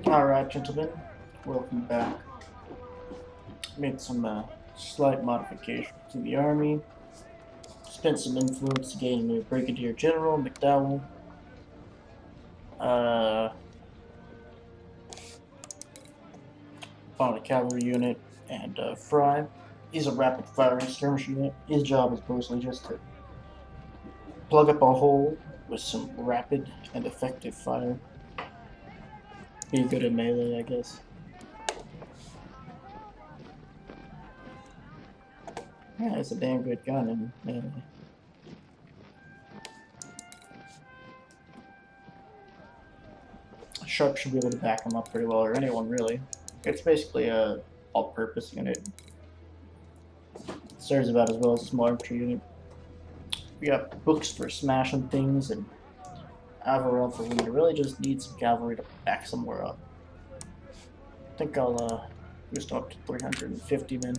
Alright, gentlemen, welcome back. Made some slight modifications to the army. Spent some influence to gain a Brigadier General McDowell. Uh, Found a cavalry unit, and Fry. He's a rapid firing skirmish unit. His job is mostly just to plug up a hole with some rapid and effective fire. Be good at melee, I guess. Yeah, it's a damn good gun in melee. Sharp should be able to back him up pretty well, or anyone really. It's basically a all-purpose unit. Serves about as well as a small infantry unit. We got books for smashing things and Averell for when you really just need some cavalry to back somewhere up. I think I'll boost up to 350 men.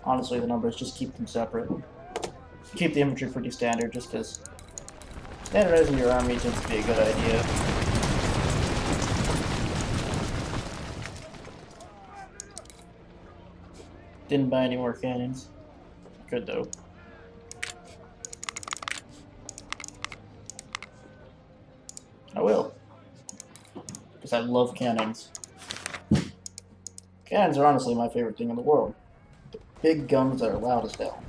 Honestly, the numbers just keep them separate. Keep the infantry pretty standard, just because standardizing your army tends to be a good idea. Didn't buy any more cannons. Good though. I will. Because I love cannons. Cannons are honestly my favorite thing in the world. The big guns that are loud as hell.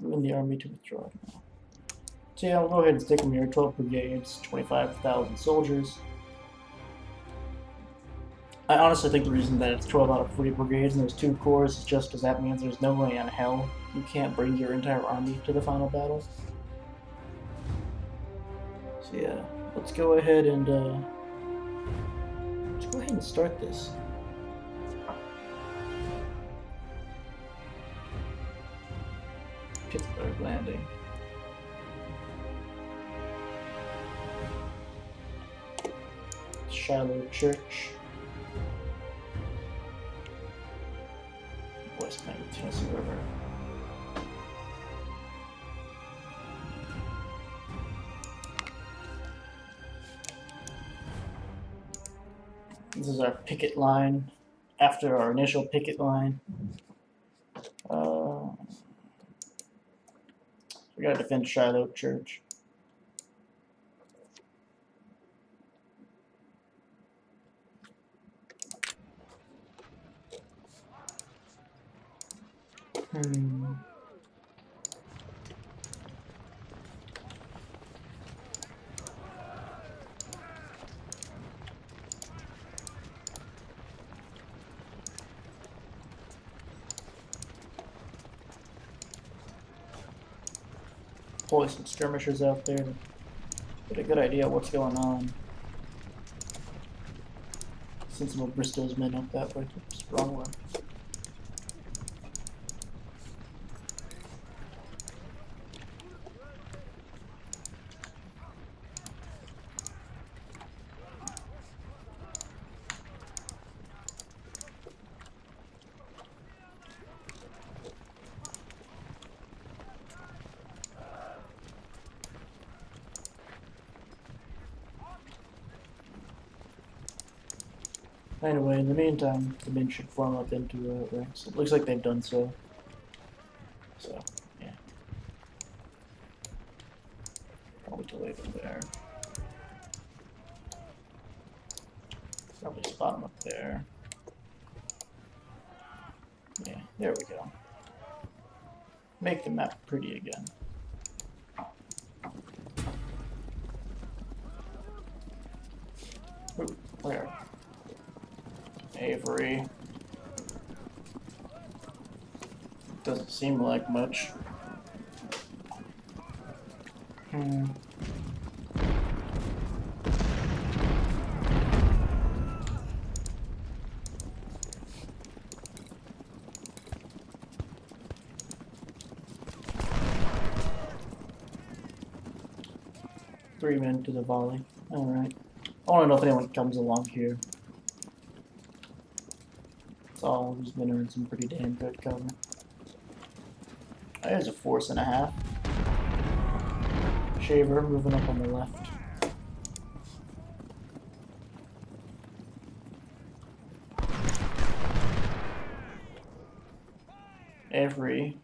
Ruin the army to withdraw. So yeah, I'll go ahead and stick them here. 12 brigades, 25,000 soldiers. I honestly think the reason that it's 12 out of 40 brigades and there's 2 corps is just because that means there's no way in hell you can't bring your entire army to the final battle. So yeah, let's go ahead and start this. Pittsburgh Landing. Shiloh Church. West Bank, Tennessee River. This is our picket line. After our initial picket line, we gotta defend Shiloh Church. Pull some skirmishers out there to get a good idea of what's going on. Send some of Bristow's men up that way. Oops, wrong one. Anyway, in the meantime, the men should form up into ranks. It looks like they've done so. So, yeah. Probably delay them there. Probably spot them up there. Yeah, there we go. Make the map pretty again. Ooh, where? Avery. Doesn't seem like much. 3 men to the volley. Alright. I want to know if anyone comes along here. It's all who's been earning some pretty damn good cover. There's a force and a half. Shaver moving up on the left. Every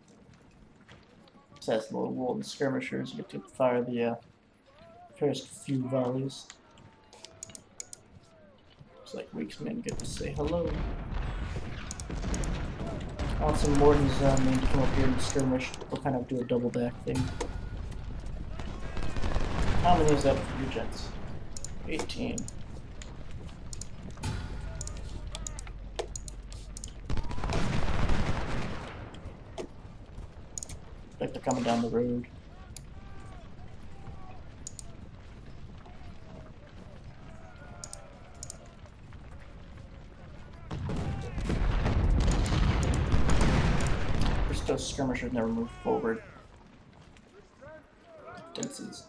little Walton skirmishers get to fire the first few volleys. Looks like Week's men get to say hello. I want some Morton's men to come up here and skirmish. We'll kind of do a double back thing. How many is that for you gents? 18. Like they're coming down the road. Those skirmishers never move forward. Fences.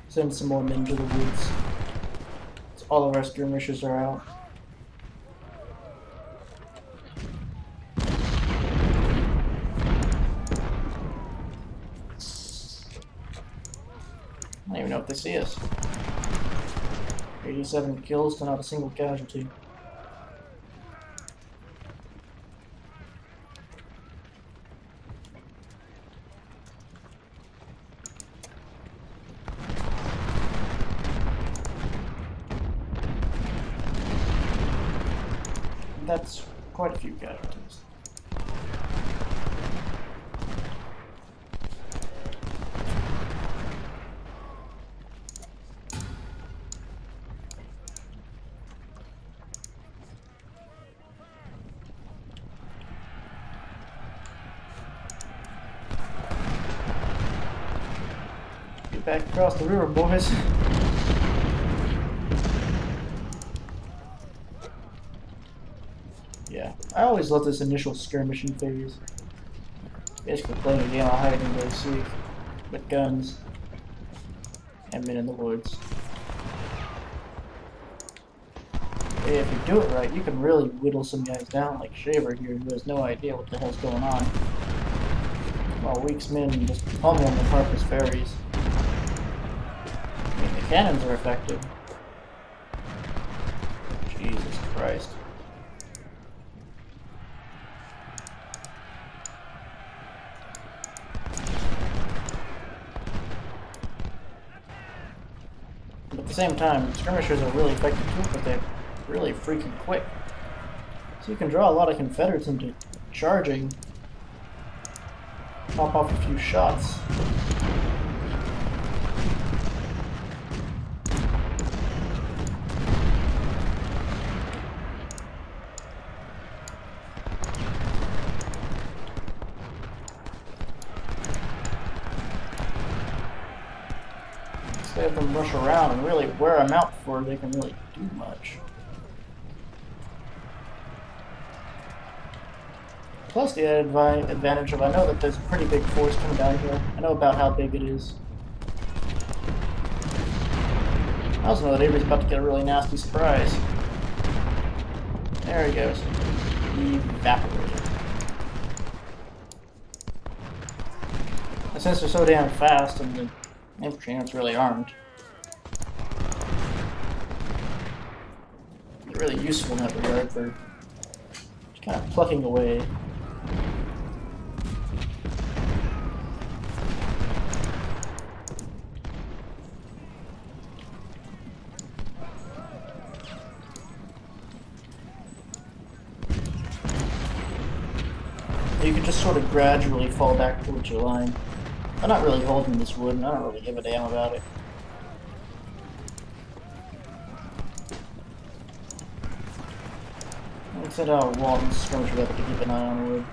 Send some more men to the woods. So all of our skirmishers are out. I don't even know if they see us. 87 kills to not a single casualty. That's quite a few casualties. Back across the river, boys. Yeah, I always love this initial skirmishing phase. Basically playing a game of hide and go seek with guns and men in the woods. But yeah, if you do it right, you can really whittle some guys down like Shaver here, who has no idea what the hell's going on. While Week's men just pummel the Harper's ferries. The cannons are effective. Jesus Christ. But at the same time, skirmishers are really effective too, but they're really freaking quick. So you can draw a lot of Confederates into charging. Pop off a few shots. They have them rush around and really wear them out before they can really do much. Plus the added advantage of I know that there's a pretty big force coming down here. I know about how big it is. I also know that Avery's about to get a really nasty surprise. There he goes. Evaporated. And since they're so damn fast and the infantry aren't really armed, they're really useful in that regard for just kind of plucking away. You can just sort of gradually fall back towards your line. I'm not really holding this wood, and I don't really give a damn about it. I said Walton's skirmisher up to keep an eye on wood.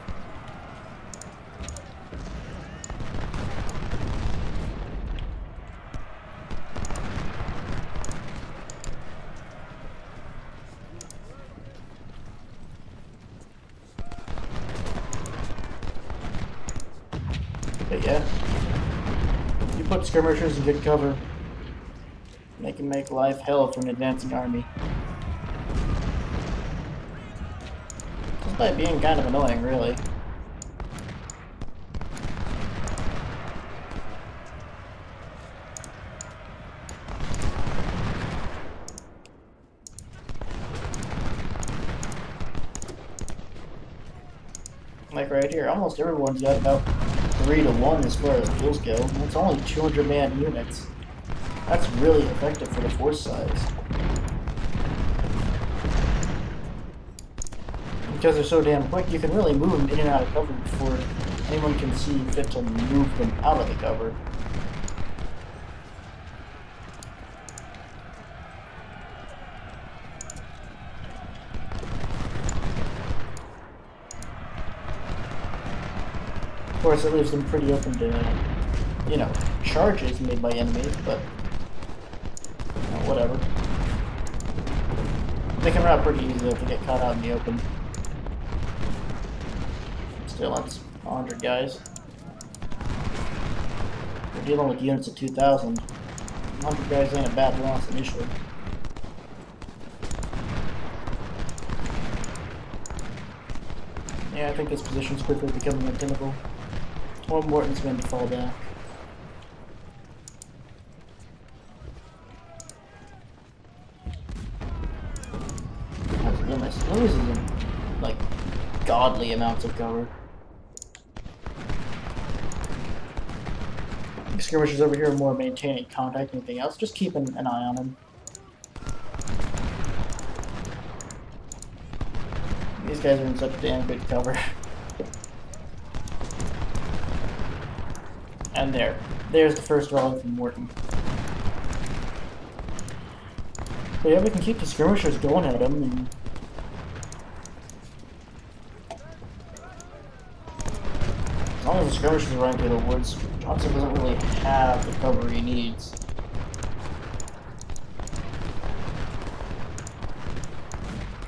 But yeah, you put skirmishers in good cover, they can make life hell for an advancing army. despite being kind of annoying, really. Like right here, almost everyone's got about 3 to 1 as far as kills go. And it's only 200 man units. That's really effective for the force size. Because they're so damn quick, you can really move them in and out of cover before anyone can see fit to move them out of the cover. Of course, it leaves them pretty open to, you know, charges made by enemies, but whatever. They can run out pretty easy if they get caught out in the open. Still, that's 100 guys. We're dealing with units of 2,000. 100 guys ain't a bad loss initially. Yeah, I think this position's quickly becoming untenable. Or Morton's going to fall back. That's Loomis. Loomis is in, like, godly amounts of cover. Skirmishers over here are more maintaining contact than anything else, just keeping an eye on them. These guys are in such damn good cover. And there's the first rally from Morton. But yeah, we can keep the skirmishers going at him, and as long as the skirmishers are running through the woods, Johnson doesn't really have the cover he needs.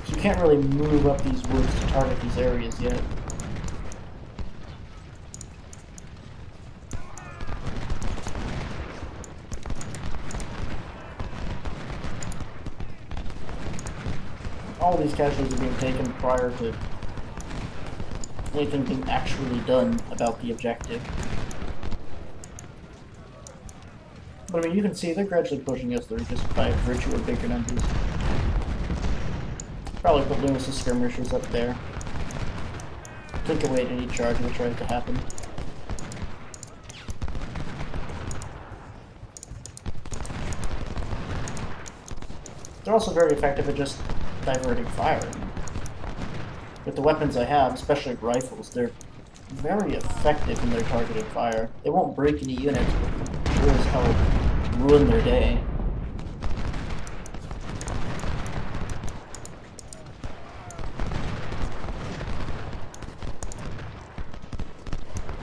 So you can't really move up these woods to target these areas yet. All these casualties are being taken prior to anything being actually done about the objective. But I mean, you can see they're gradually pushing us through just by virtue of bigger numbers. Probably put Loomis' skirmishers up there. Take away any charge that tries to happen. They're also very effective at just diverting fire. With the weapons I have, especially rifles, they're very effective in their targeted fire. They won't break any units, but sure as hell ruin their day.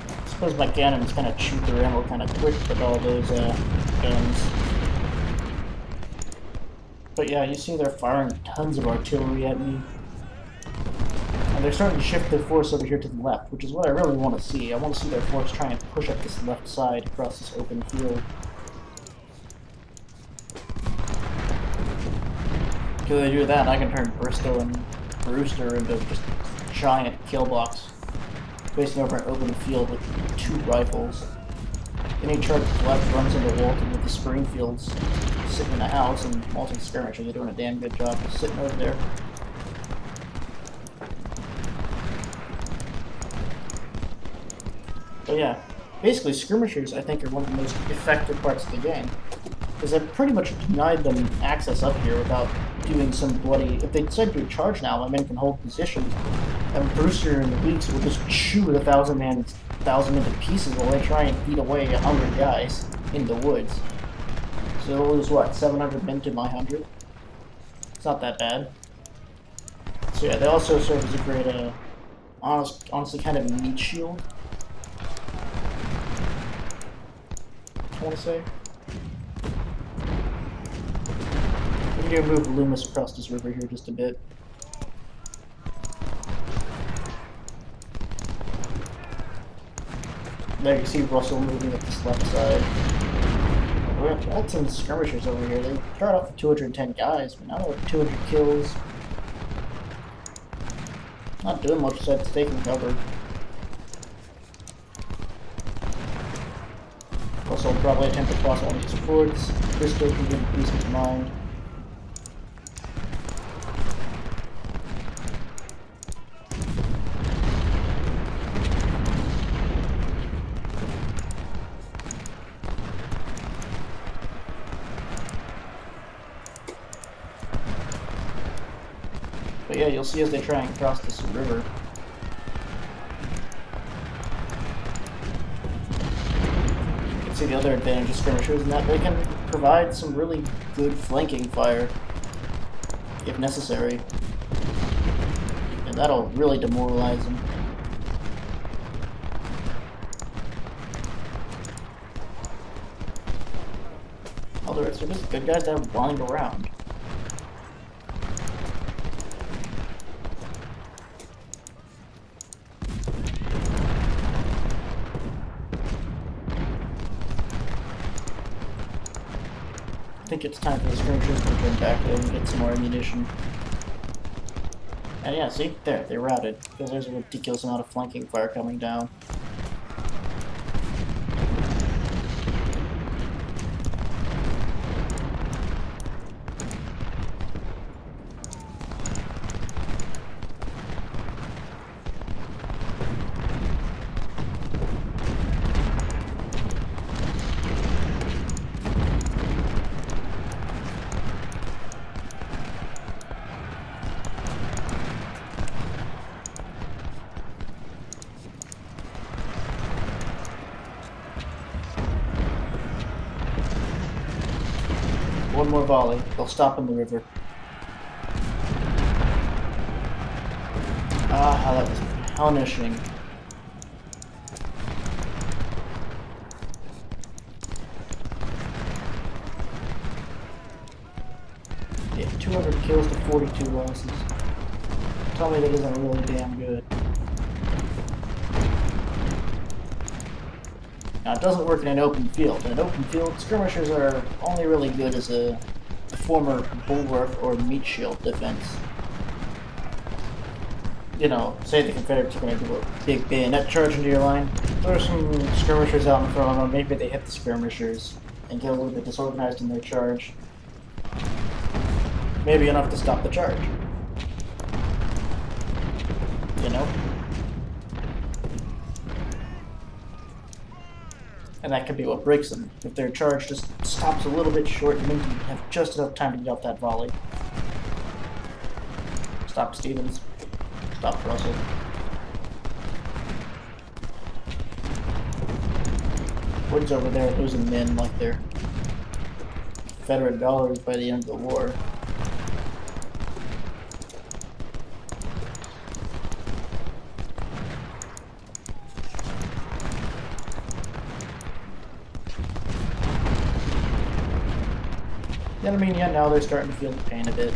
I suppose my cannons kind of shoot their ammo kind of quick with all those guns. But yeah, you see they're firing tons of artillery at me. And they're starting to shift their force over here to the left, which is what I really want to see. I want to see their force try and push up this left side across this open field. Because they do that, I can turn Bristol and Brewster into just giant kill blocks, facing over an open field with 2 rifles. Any charge left runs into Walton with the Springfields sitting in a house, and Walton's skirmishers are doing a damn good job of sitting over there. But yeah, basically skirmishers I think are one of the most effective parts of the game, because I've pretty much denied them access up here without doing some bloody... If they decide to do a charge now, my men can hold position, and Brewster and the Weeks will just chew the 1,000 men to pieces while they try and beat away 100 guys in the woods. So they'll lose, what, 700 men to my 100? It's not that bad. So yeah, they also serve as a great, honestly kind of meat shield, I want to say. We're going to move Loomis across this river here just a bit. There you see Russell moving up this left side. We had some skirmishers over here. They started off with 210 guys, but now they're 200 kills. Not doing much besides taking cover. Also, I'll probably attempt to cross all these forts. Crystal can give me peace of mind. But yeah, you'll see as they try and cross this river. You can see the other advantage of skirmishers in that they can provide some really good flanking fire, if necessary. And that'll really demoralize them. Although it's just good guys that have lying around. I think it's time for the skirmishers to return back though and get some more ammunition. And yeah, see? There, they routed. Because there's a ridiculous amount of flanking fire coming down. One more volley. They'll stop in the river. Ah, that was punishing. Yeah, 200 kills to 42 losses. Tell me that isn't really damn good. Now, it doesn't work in an open field. In an open field, skirmishers are only really good as a former bulwark or meat shield defense. You know, say the Confederates are going to do a big bayonet charge into your line, throw some skirmishers out in front of them, maybe they hit the skirmishers and get a little bit disorganized in their charge. Maybe enough to stop the charge. You know? And that could be what breaks them. If their charge just stops a little bit short, you have just enough time to get off that volley. Stop Stevens. Stop Russell. Wood's over there losing men like they're Confederate dollars by the end of the war. I mean, yeah, now they're starting to feel the pain a bit.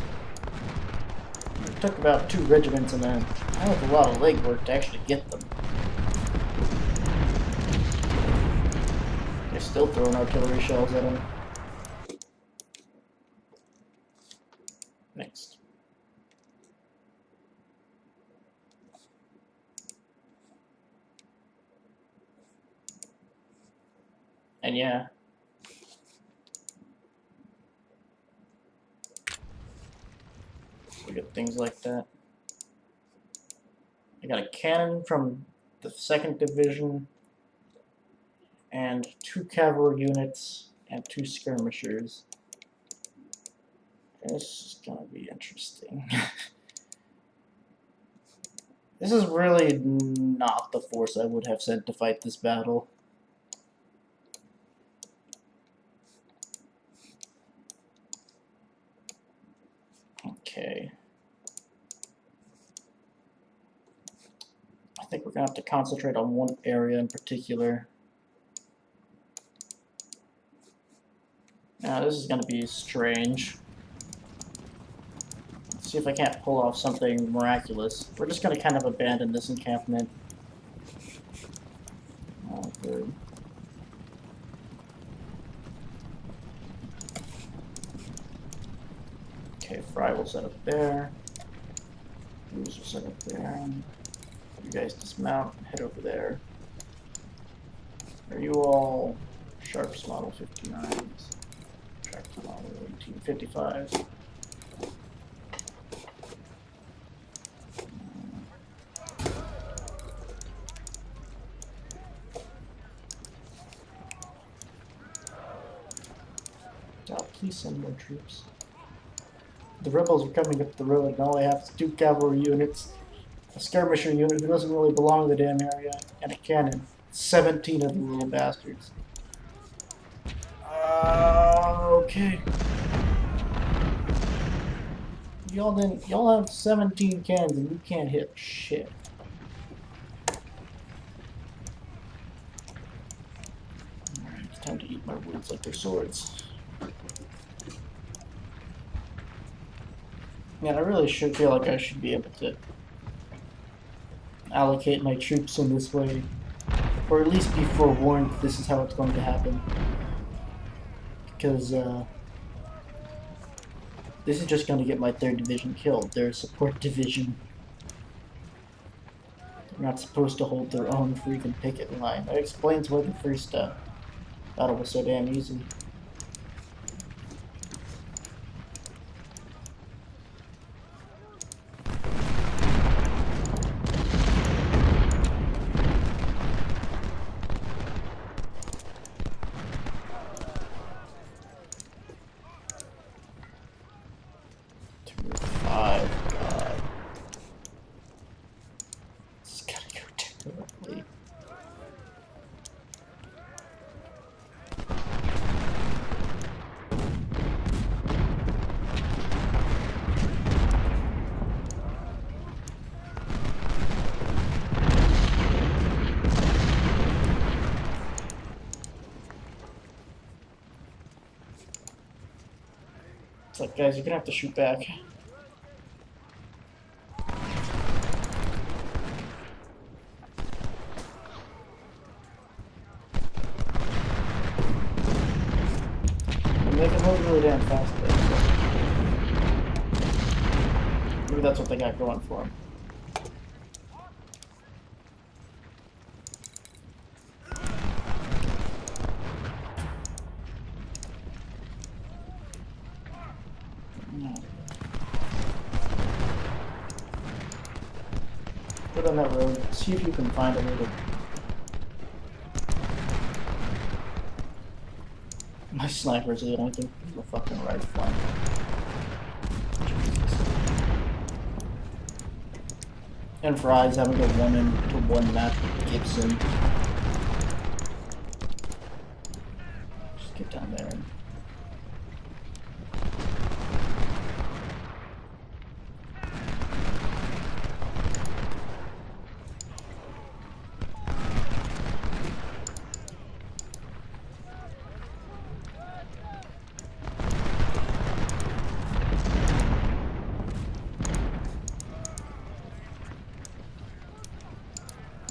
It took about 2 regiments and then that was a lot of legwork to actually get them. They're still throwing artillery shells at them. Next. And yeah. We get things like that. I got a cannon from the 2nd Division, and 2 cavalry units, and 2 skirmishers. This is gonna be interesting. This is really not the force I would have sent to fight this battle. Okay. I think we're going to have to concentrate on one area in particular. Now, this is going to be strange. Let's see if I can't pull off something miraculous. We're just going to kind of abandon this encampment. Oh, good. Okay, Fry will set up there. Cruiser set up there. You guys dismount and head over there. Are you all Sharps Model 59s? Sharps Model 1855s. Please send more troops. The rebels are coming up the road, and all I have is 2 cavalry units, a skirmisher unit who doesn't really belong in the damn area, and a cannon. 17 of you little bastards. Okay. Y'all have 17 cannons and you can't hit shit. Alright, it's time to eat my words like they're swords. Man, I really should feel like I should be able to allocate my troops in this way. Or at least be forewarned that this is how it's going to happen. Because, this is just going to get my 3rd division killed. They're a support division. They're not supposed to hold their own freaking picket line. That explains why the first battle was so damn easy. It's like, guys, you're gonna have to shoot back. And they can move really damn fast, though. Maybe that's what they got going for them. Put on that road, see if you can find a way to... My snipers are the only thing from the fucking right flank. Jesus. And Fry's having a 1-1 match with Gibson. Just get down there and...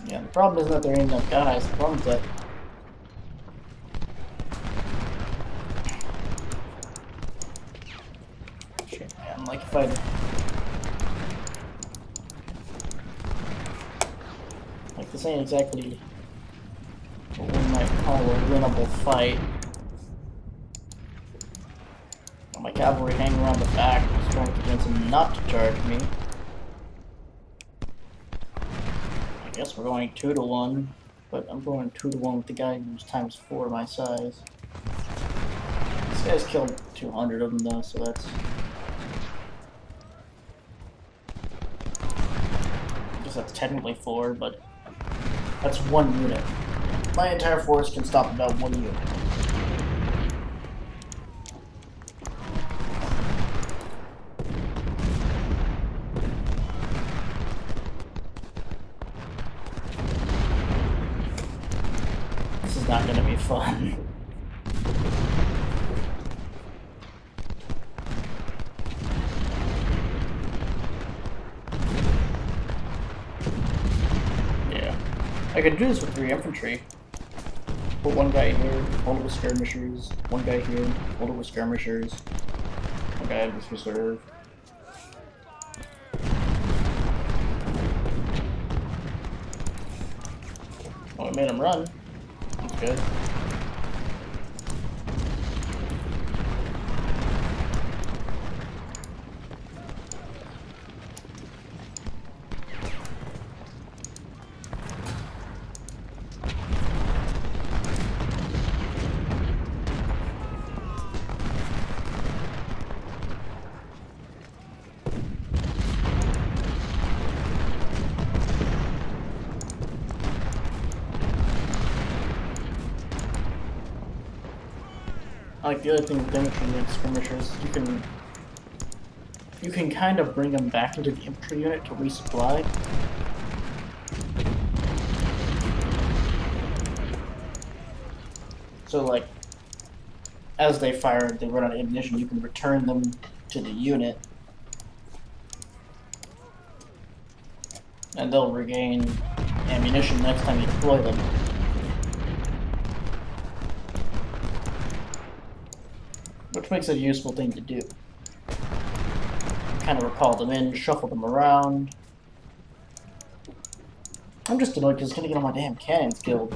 Yeah, the problem isn't that there ain't enough guys, the problem is that shit, man, like if like this ain't exactly what we might call a winnable fight. My cavalry hanging around the back, just trying to convince them not to charge me. I guess we're going 2-1, but I'm going 2-1 with the guy who's times 4 my size. This guy's killed 200 of them though, so that's... I guess that's technically 4, but that's 1 unit. My entire force can stop about 1 unit. Not gonna be fun. Yeah. I could do this with 3 infantry. Put 1 guy here, hold it with skirmishers, 1 guy here, hold it with skirmishers, 1 guy with reserve. It made him run. That's good. Like the other thing with infantry unit skirmishers, you can kind of bring them back into the infantry unit to resupply. So like, as they fire, they run out of ammunition, you can return them to the unit. And they'll regain ammunition next time you deploy them. Which makes it a useful thing to do. Kind of recall them in, shuffle them around. I'm just annoyed because it's gonna get all my damn cannons killed.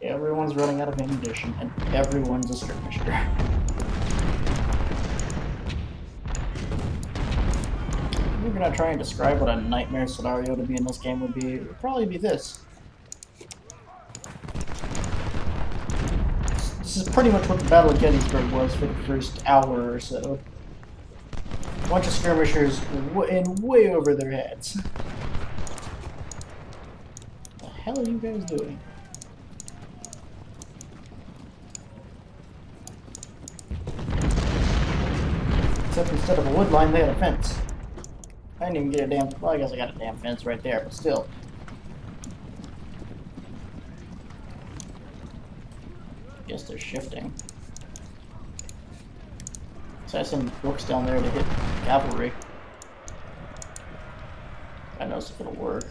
Everyone's running out of ammunition, and everyone's a skirmisher. If we're gonna try and describe what a nightmare scenario to be in this game would be, it would probably be this. This is pretty much what the Battle of Gettysburg was for the first hour or so. A bunch of skirmishers in way over their heads. What the hell are you guys doing? Except instead of a wood line, they had a fence. I didn't even get a damn... Well, I guess I got a damn fence right there, but still. Guess they're shifting. So I have some books down there to hit cavalry. I know if it'll work.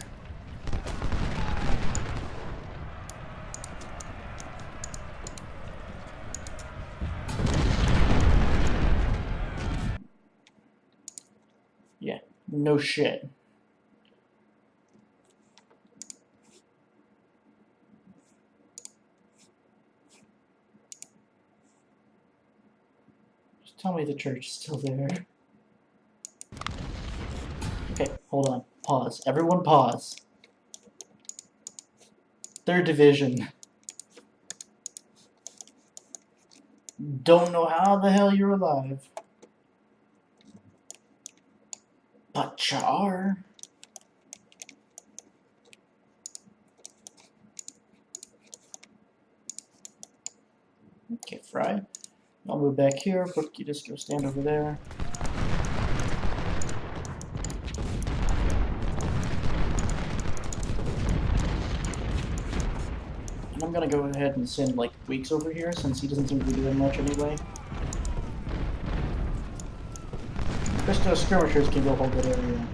Yeah, no shit. Just tell me the church is still there. Okay, hold on. Pause. Everyone pause. 3rd Division. Don't know how the hell you're alive. But you are. Okay, Fry. I'll move back here. Book, you just go stand over there. And I'm gonna go ahead and send like Weeks over here since he doesn't seem to be doing much anyway. Just those skirmishers can go hold that area.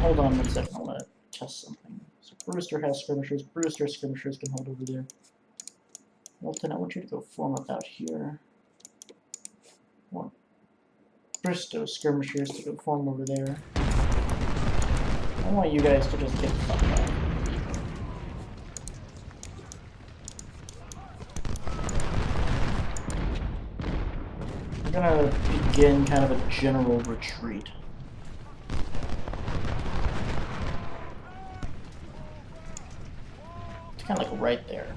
Hold on 1 second, I want to test something. So Brewster has skirmishers. Brewster skirmishers can hold over there. Walton, I want you to go form up out here. I want Bristow skirmishers to go form over there. I want you guys to just get the fuck out. We're gonna begin kind of a general retreat. It's kind of like right there.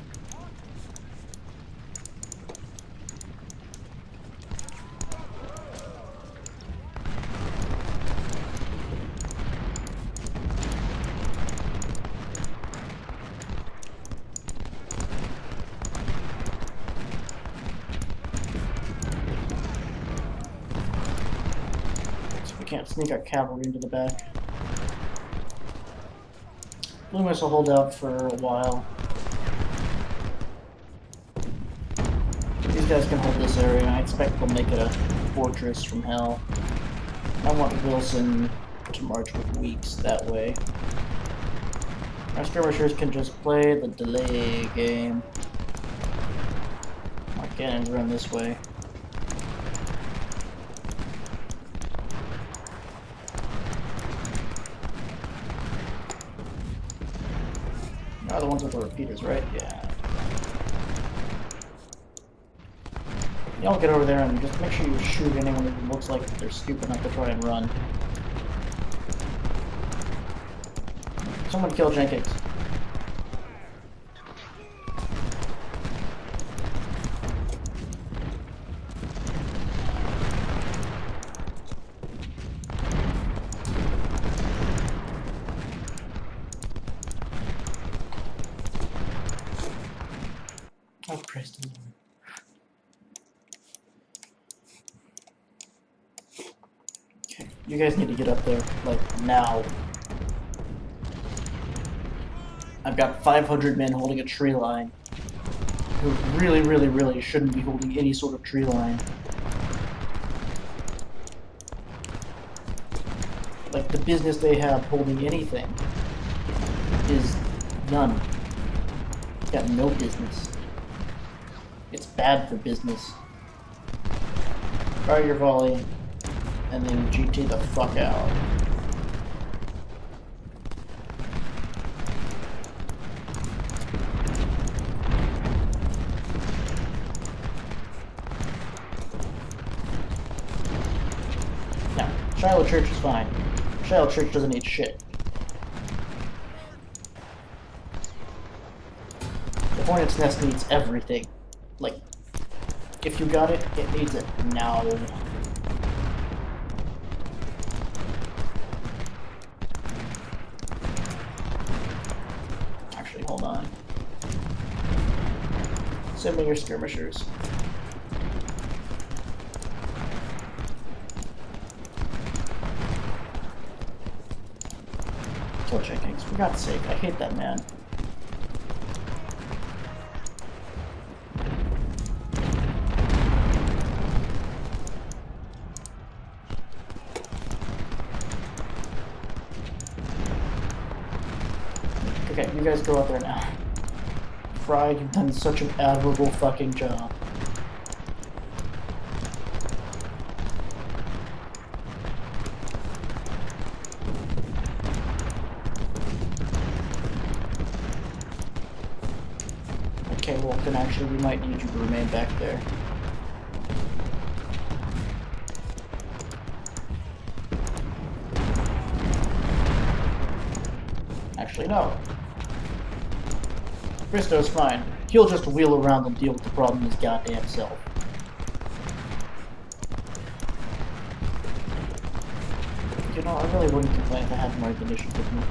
can't sneak our cavalry into the back. Loomis will hold out for a while. These guys can hold this area, and I expect they'll make it a fortress from hell. I want Wilson to march with Weeks that way. Our skirmishers can just play the delay game. My cannons run this way. Are the ones with the repeaters, right? Yeah. Y'all get over there and just make sure you shoot anyone who looks like they're stupid enough to try and run. Someone kill Jenkins. Oh, praise the Lord. Okay, you guys need to get up there, like, now. I've got 500 men holding a tree line, who really shouldn't be holding any sort of tree line. Like, the business they have holding anything is none. Got no business. It's bad for business. Fire your volley, and then GT the fuck out. Now, Shiloh Church is fine. Shiloh Church doesn't need shit. The Hornet's Nest needs everything. Like, if you got it, it needs it now. Actually, hold on. Send me your skirmishers. Kill Jenkins, for God's sake, I hate that man. Okay, you guys go out there now. Fry, you've done such an admirable fucking job. Okay, well then actually we might need you to remain back there. Actually, no. Bristo's fine. He'll just wheel around and deal with the problem his goddamn self. You know, I really wouldn't complain if I had more ammunition with me.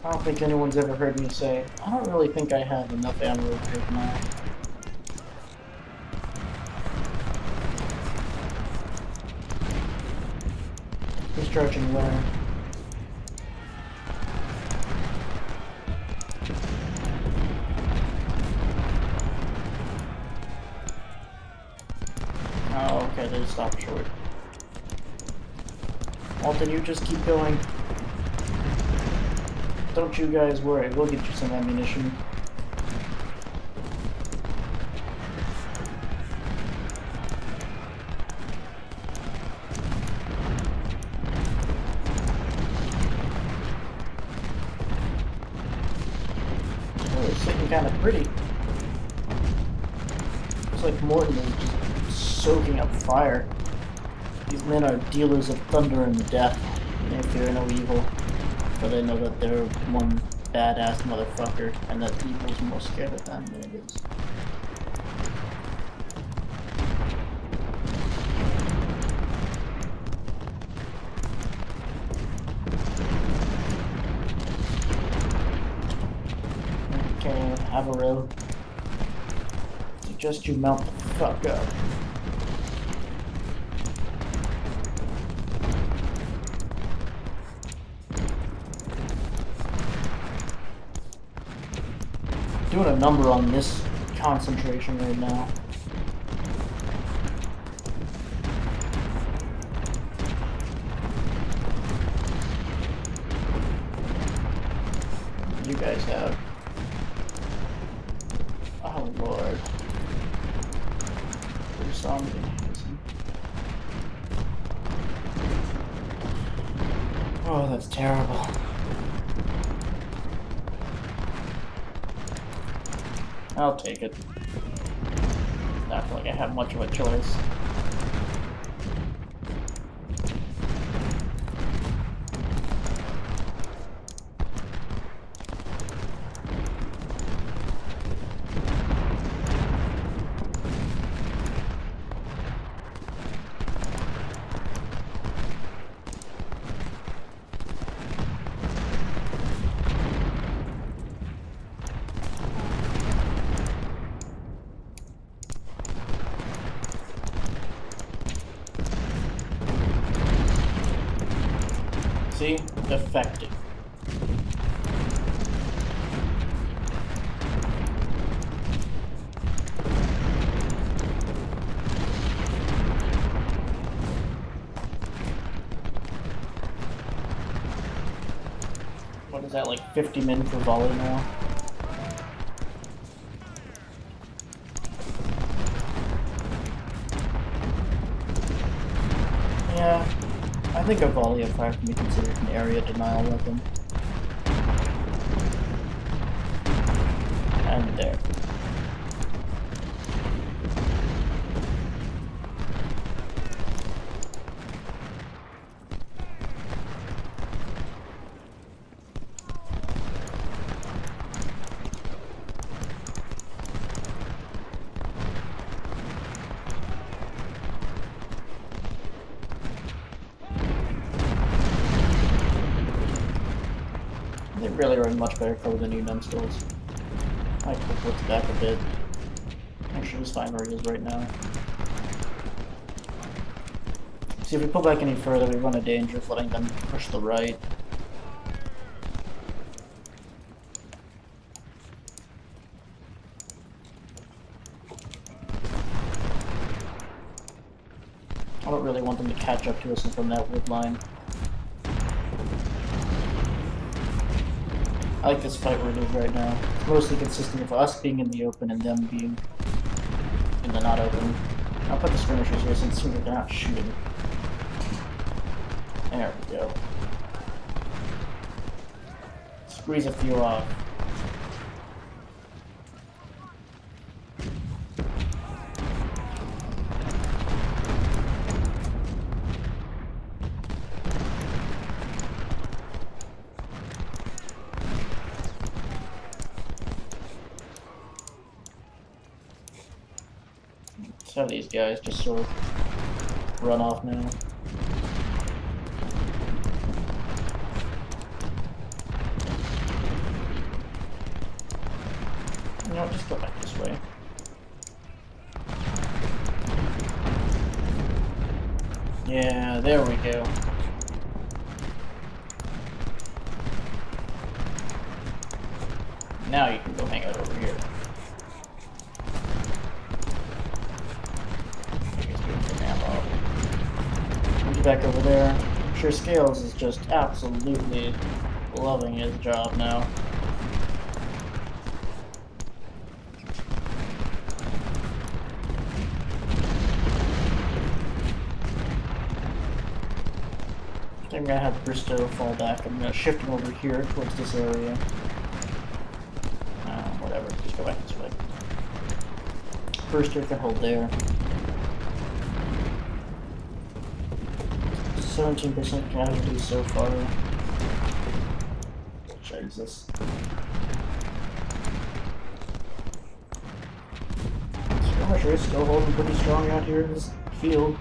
I don't think anyone's ever heard me say, I don't really think I have enough ammo right now. Who's charging where? Oh, okay, they just stopped short. Walton, you just keep going. Don't you guys worry, we'll get you some ammunition. Oh, it's looking kind of pretty. Looks like Morton is just soaking up fire. These men are dealers of thunder and death. They fear no evil, but they know that they're one badass motherfucker, and that evil's more scared of them than it is. Okay, Averill. Suggest you mount the fuck up. Doing a number on this concentration right now. You guys have. Oh lord. There's something. Oh, that's terrible. I'll take it. Not like I have much of a choice. See? Effective. What is that, like 50 min for volley now? Yeah. I think a volley of fire can be considered an area denial weapon. And there. They really are in much better cover than you numbskulls. I could flip back a bit. Actually, just fine where he is right now. See, if we pull back any further, we run a danger of letting them push the right. I don't really want them to catch up to us from that wood line. I like this fight where it is right now. It's mostly consistent of us being in the open and them being in the not open. I'll put the skirmishers here since they're not shooting. There we go. Squeeze a few off. So these guys just sort of run off now. No, just go back this way. Yeah, there we go. Now you can go hang out over here. Back over there. I'm sure Scales is just absolutely loving his job now. I think I'm gonna have Bristow fall back. I'm gonna shift him over here towards this area. Whatever, just go back this way. Bristow can hold there. 17% casualties so far. Jesus. Skirmisher is still holding pretty strong out here in this field.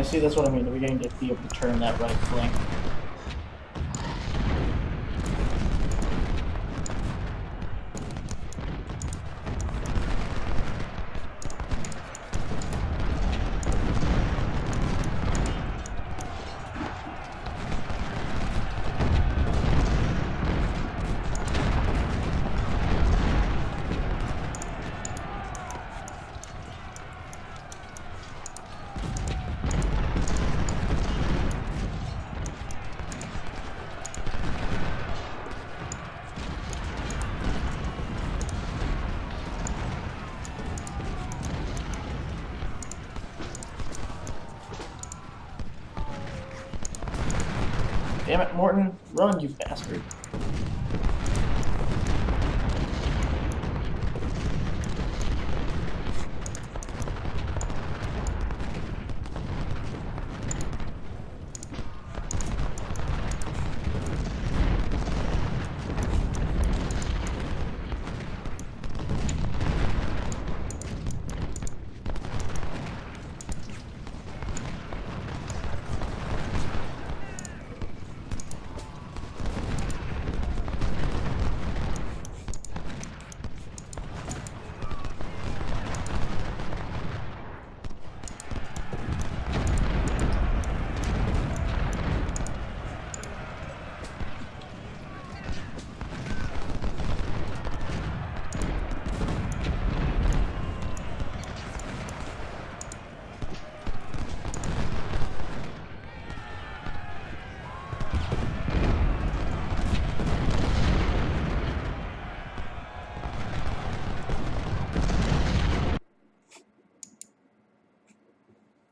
see, that's what I mean. We're going to be able to turn that right flank. Damn it, Morton. Run, you bastard.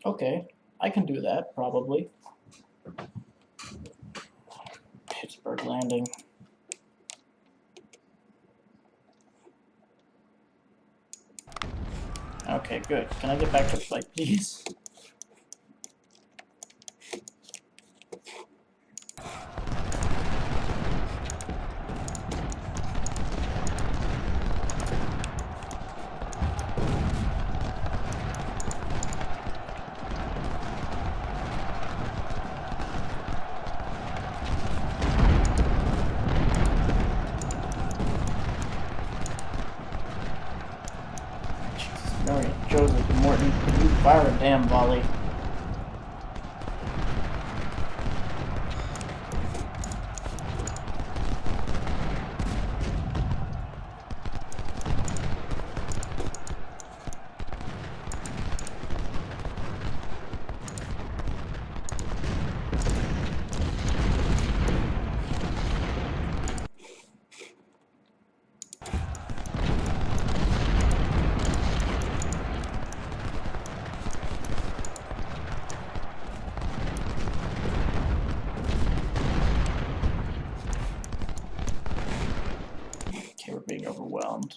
Okay, I can do that, probably. Pittsburgh Landing. Okay, good. Can I get back to the fight, please? Alright, Joseph Morton, could you fire a damn volley? Being overwhelmed.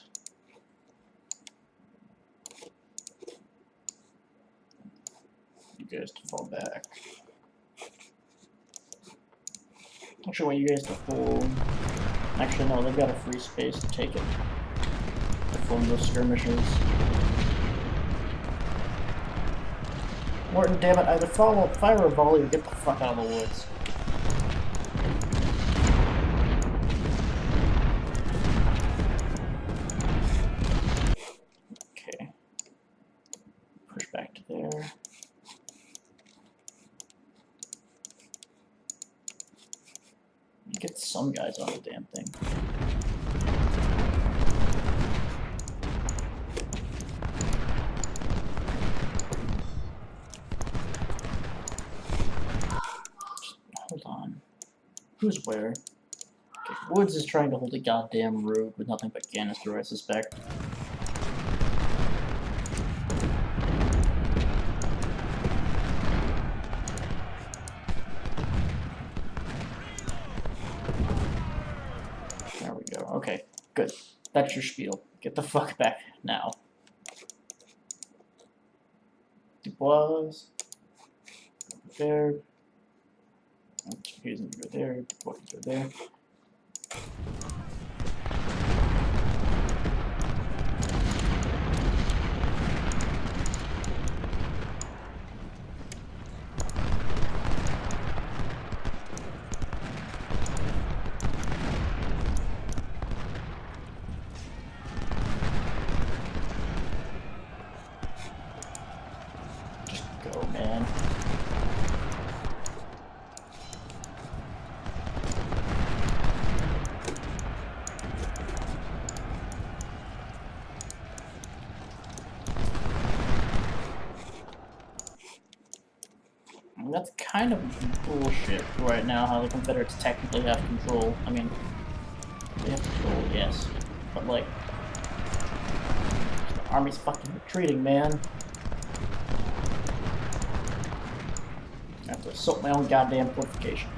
You guys to fall back. Actually, I want you guys to hold. Actually, no, they've got a free space to take it. To form those skirmishers. Morton, damn it, either fire a volley or get the fuck out of the woods. Get some guys on the damn thing. Hold on. Who's where? Okay, Woods is trying to hold a goddamn road with nothing but canister, I suspect. Okay, good. That's your spiel. Get the fuck back now. Dubois. There. Here's go there. Dubois go there. kind of bullshit right now how the Confederates technically have control. I mean, they have control, yes. But, like, the army's fucking retreating, man. I have to assault my own goddamn fortification.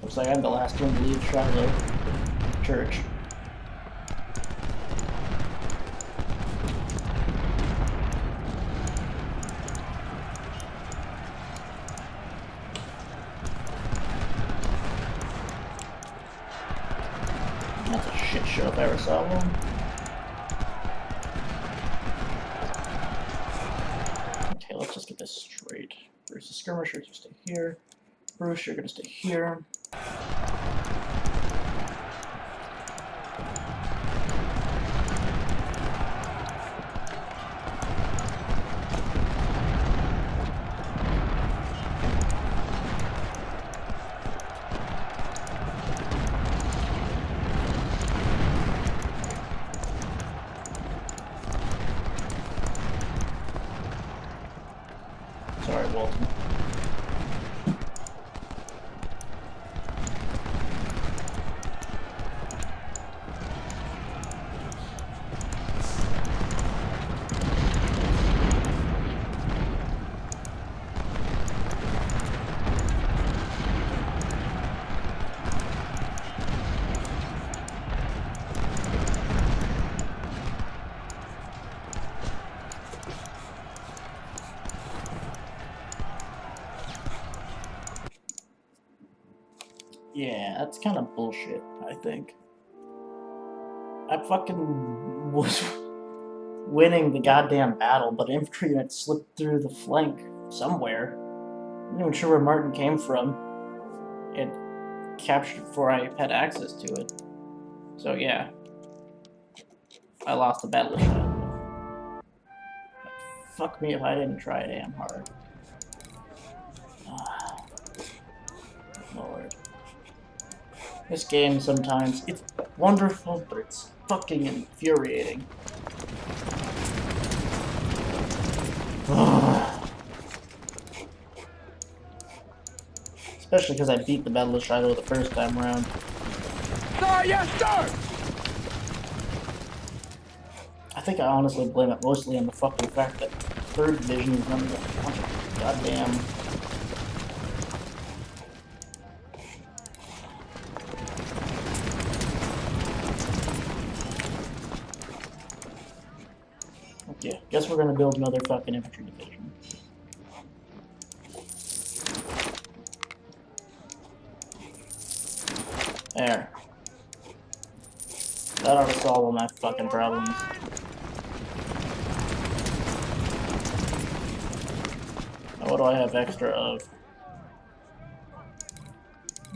Looks like I'm the last one to leave Shiloh Church. That's a shit show if I ever saw one. Okay, let's just get this straight. Bruce the skirmisher, you stay here. Bruce, you're gonna stay here. Sorry, Walton. Yeah, that's kind of bullshit, I think. I fucking was winning the goddamn battle, but infantry unit slipped through the flank somewhere. I'm not even sure where Martin came from. It captured before I had access to it. So yeah, I lost the battle of Shiloh. Fuck me if I didn't try damn hard. Lord. This game sometimes, it's wonderful, but it's fucking infuriating. Especially because I beat the Battle of Shiloh the first time around. Sir, yes, sir! I think I honestly blame it mostly on the fucking fact that 3rd Division is running a bunch of goddamn... Yeah, guess we're gonna build another fucking infantry division. There. That ought to solve all my fucking problems. Now what do I have extra of?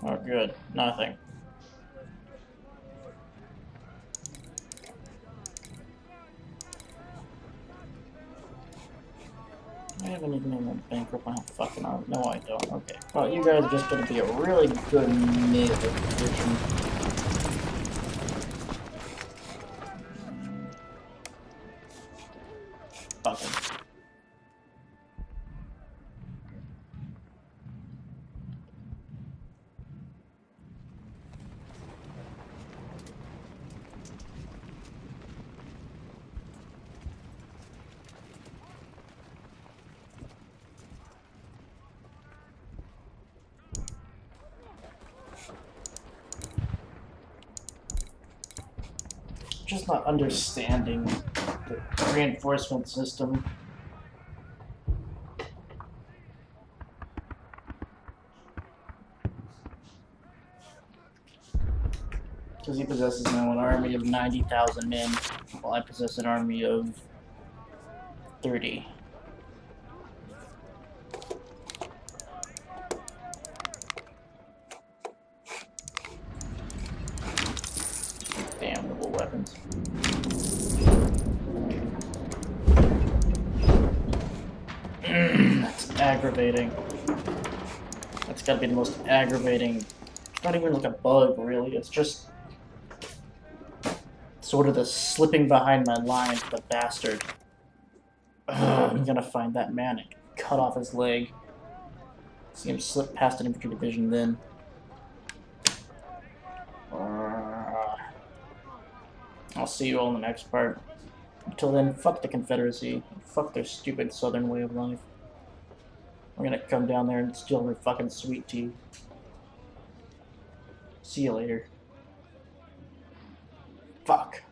Oh good, nothing. I have anything in the bankrupt my fucking arm? No, I don't. Okay. Well, you guys are just gonna be a really good native division. Fucking. Just not understanding the reinforcement system. Because he possesses now an army of 90,000 men, while I possess an army of 30. Damnable weapons. aggravating. That's gotta be the most aggravating. It's not even like a bug, really. It's just sort of the slipping behind my lines, the bastard. Ugh, I'm gonna find that man and cut off his leg. See him slip past an infantry division then. I'll see you all in the next part. Until then, fuck the Confederacy. Fuck their stupid southern way of life. We're gonna come down there and steal their fucking sweet tea. See you later. Fuck.